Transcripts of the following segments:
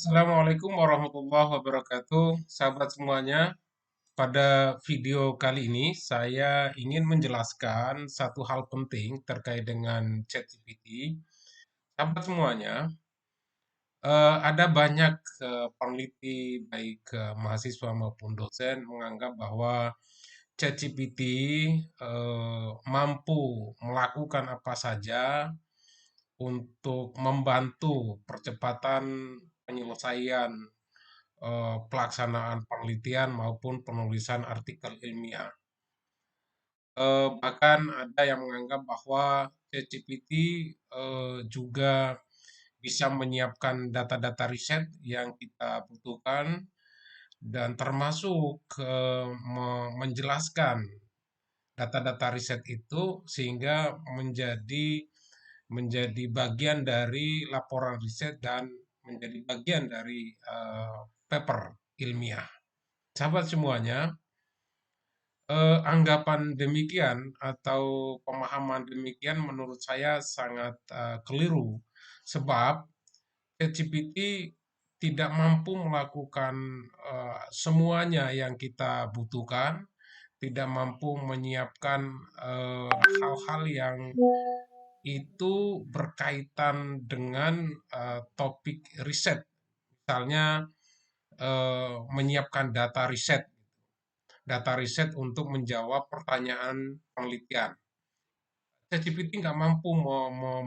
Assalamualaikum warahmatullahi wabarakatuh, sahabat semuanya. Pada video kali ini, saya ingin menjelaskan satu hal penting terkait dengan ChatGPT. Sahabat semuanya, ada banyak peneliti, baik mahasiswa maupun dosen, menganggap bahwa ChatGPT mampu melakukan apa saja untuk membantu percepatan penyelesaian pelaksanaan penelitian maupun penulisan artikel ilmiah. Bahkan ada yang menganggap bahwa ChatGPT juga bisa menyiapkan data-data riset yang kita butuhkan dan termasuk menjelaskan data-data riset itu sehingga menjadi bagian dari laporan riset dan menjadi bagian dari paper ilmiah. Sahabat semuanya, anggapan demikian atau pemahaman demikian menurut saya sangat keliru, sebab ChatGPT tidak mampu melakukan semuanya yang kita butuhkan, tidak mampu menyiapkan hal-hal yang itu berkaitan dengan topik riset, misalnya menyiapkan data riset untuk menjawab pertanyaan penelitian. ChatGPT nggak mampu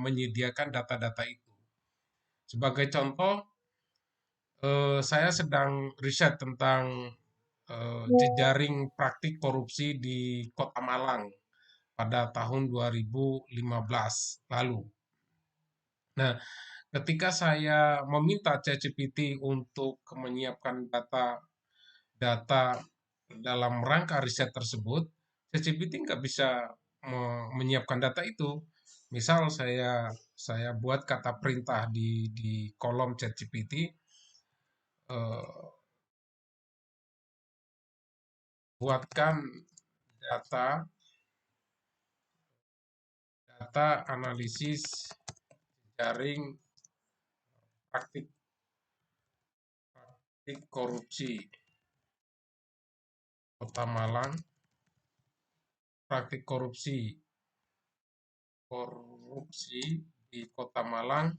menyediakan data-data itu. Sebagai contoh, saya sedang riset tentang jejaring praktik korupsi di Kota Malang pada tahun 2015 lalu. Nah, ketika saya meminta ChatGPT untuk menyiapkan data dalam rangka riset tersebut, ChatGPT nggak bisa menyiapkan data itu. Misal saya buat kata perintah di kolom ChatGPT, eh, buatkan data data analisis jaring praktik praktik korupsi Kota Malang, praktik korupsi di Kota Malang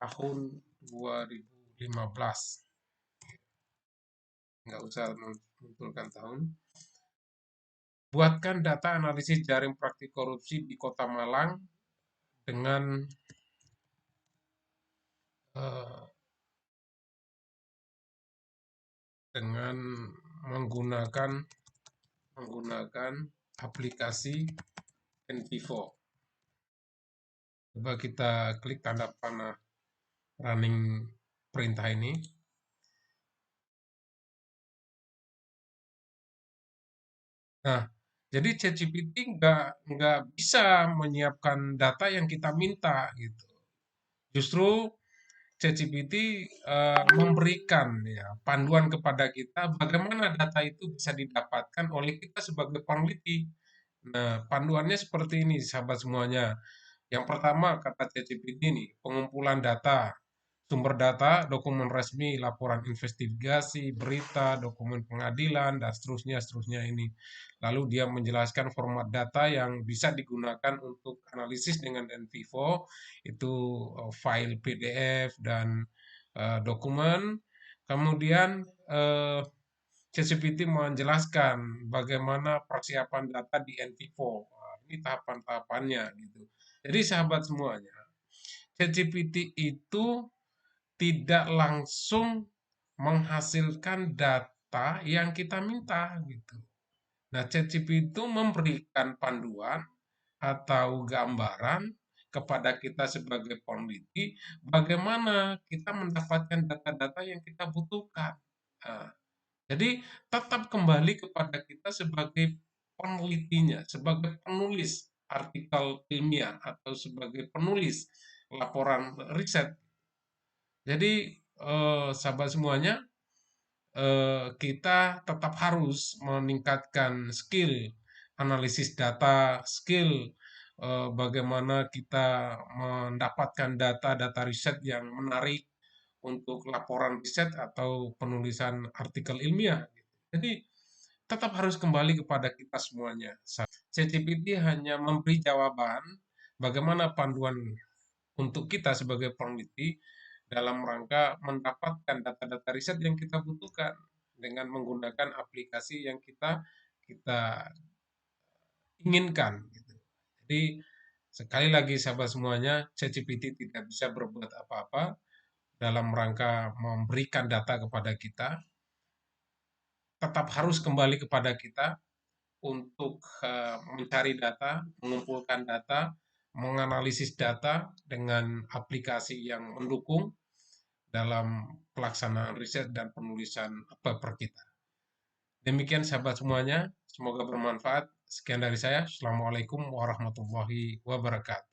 tahun 2015. Nggak usah menentukan tahun. Buatkan data analisis jaring praktik korupsi di Kota Malang dengan eh, dengan menggunakan menggunakan aplikasi Envivo. Coba kita klik tanda panah running perintah ini. Nah, jadi ChatGPT nggak bisa menyiapkan data yang kita minta gitu. Justru ChatGPT memberikan ya panduan kepada kita bagaimana data itu bisa didapatkan oleh kita sebagai peneliti. Nah, panduannya seperti ini, sahabat semuanya. Yang pertama, kata ChatGPT ini, pengumpulan data, sumber data, dokumen resmi, laporan investigasi, berita, dokumen pengadilan, dan seterusnya, seterusnya ini. Lalu dia menjelaskan format data yang bisa digunakan untuk analisis dengan NVivo, itu file PDF dan dokumen. Kemudian ChatGPT menjelaskan bagaimana persiapan data di NVivo. Nah, ini tahapan-tahapannya gitu. Jadi sahabat semuanya, ChatGPT itu tidak langsung menghasilkan data yang kita minta gitu. Nah, ChatGPT itu memberikan panduan atau gambaran kepada kita sebagai peneliti bagaimana kita mendapatkan data-data yang kita butuhkan. Nah, jadi tetap kembali kepada kita sebagai penelitinya, sebagai penulis artikel ilmiah atau sebagai penulis laporan riset. Jadi sahabat semuanya, kita tetap harus meningkatkan skill analisis data, skill bagaimana kita mendapatkan data-data riset yang menarik untuk laporan riset atau penulisan artikel ilmiah. Jadi tetap harus kembali kepada kita semuanya. ChatGPT hanya memberi jawaban bagaimana panduan untuk kita sebagai peneliti dalam rangka mendapatkan data-data riset yang kita butuhkan dengan menggunakan aplikasi yang kita inginkan. Gitu. Jadi sekali lagi sahabat semuanya, ChatGPT tidak bisa berbuat apa-apa dalam rangka memberikan data kepada kita. Tetap harus kembali kepada kita untuk mencari data, mengumpulkan data, menganalisis data dengan aplikasi yang mendukung dalam pelaksanaan riset dan penulisan paper kita. Demikian sahabat semuanya, semoga bermanfaat. Sekian dari saya. Assalamualaikum warahmatullahi wabarakatuh.